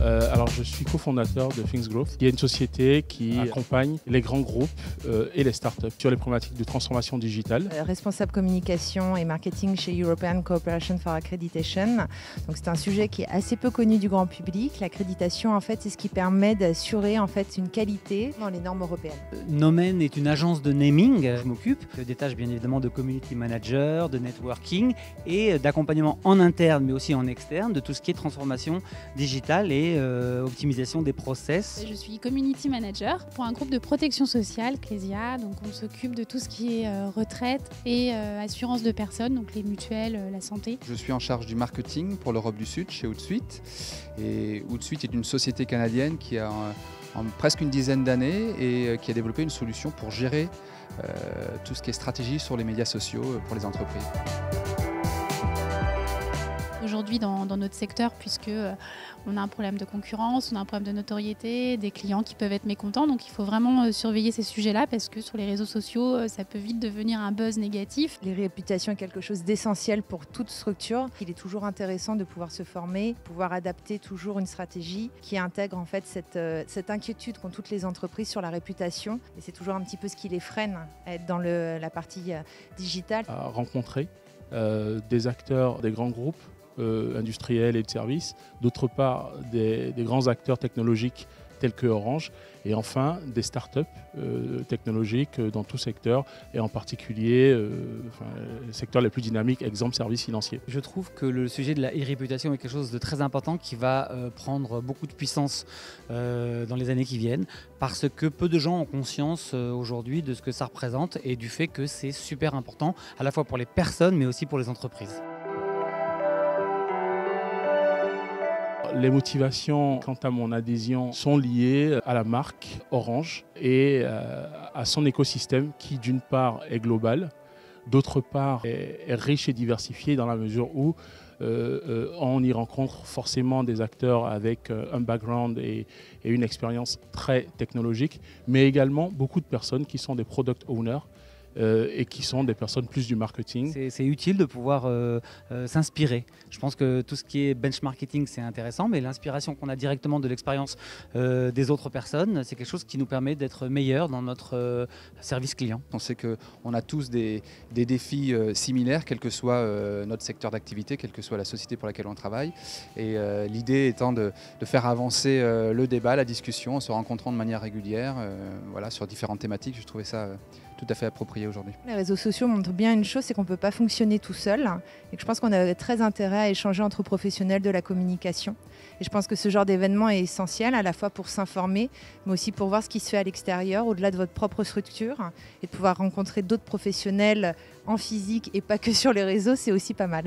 Alors, je suis cofondateur de Things Growth, qui est une société qui accompagne les grands groupes et les startups sur les problématiques de transformation digitale. Responsable communication et marketing chez European Cooperation for Accreditation. Donc, c'est un sujet qui est assez peu connu du grand public. L'accréditation, en fait, c'est ce qui permet d'assurer en fait une qualité dans les normes européennes. Nomen est une agence de naming. Je m'occupe des tâches bien évidemment de community manager, de networking et d'accompagnement en interne mais aussi en externe de tout ce qui est transformation digitale et optimisation des process. Je suis community manager pour un groupe de protection sociale, Clésia. Donc on s'occupe de tout ce qui est retraite et assurance de personnes, donc les mutuelles, la santé. Je suis en charge du marketing pour l'Europe du Sud chez Hootsuite. Et Hootsuite est une société canadienne qui a presque une dizaine d'années et qui a développé une solution pour gérer tout ce qui est stratégie sur les médias sociaux pour les entreprises. Aujourd'hui dans notre secteur, puisque on a un problème de concurrence, on a un problème de notoriété, des clients qui peuvent être mécontents, donc il faut vraiment surveiller ces sujets-là parce que sur les réseaux sociaux, ça peut vite devenir un buzz négatif. Les réputations est quelque chose d'essentiel pour toute structure. Il est toujours intéressant de pouvoir se former, pouvoir adapter toujours une stratégie qui intègre en fait cette inquiétude qu'ont toutes les entreprises sur la réputation. Et c'est toujours un petit peu ce qui les freine à être dans la partie digitale. À rencontrer des acteurs des grands groupes industriels et de services, d'autre part des grands acteurs technologiques tels que Orange, et enfin des startups technologiques dans tout secteur, et en particulier les secteurs les plus dynamiques, exemple services financiers. Je trouve que le sujet de la e-réputation est quelque chose de très important qui va prendre beaucoup de puissance dans les années qui viennent, parce que peu de gens ont conscience aujourd'hui de ce que ça représente et du fait que c'est super important à la fois pour les personnes mais aussi pour les entreprises. Les motivations quant à mon adhésion sont liées à la marque Orange et à son écosystème qui d'une part est global, d'autre part est riche et diversifié dans la mesure où on y rencontre forcément des acteurs avec un background et une expérience très technologique, mais également beaucoup de personnes qui sont des product owners et qui sont des personnes plus du marketing. C'est utile de pouvoir s'inspirer. Je pense que tout ce qui est benchmarking, c'est intéressant, mais l'inspiration qu'on a directement de l'expérience des autres personnes, c'est quelque chose qui nous permet d'être meilleurs dans notre service client. On sait qu'on a tous des défis similaires, quel que soit notre secteur d'activité, quelle que soit la société pour laquelle on travaille. Et l'idée étant de faire avancer le débat, la discussion, en se rencontrant de manière régulière voilà, sur différentes thématiques. Je trouvais ça tout à fait approprié aujourd'hui. Les réseaux sociaux montrent bien une chose, c'est qu'on ne peut pas fonctionner tout seul et que je pense qu'on a très intérêt à échanger entre professionnels de la communication. Et je pense que ce genre d'événement est essentiel à la fois pour s'informer, mais aussi pour voir ce qui se fait à l'extérieur, au-delà de votre propre structure, et de pouvoir rencontrer d'autres professionnels en physique et pas que sur les réseaux, c'est aussi pas mal.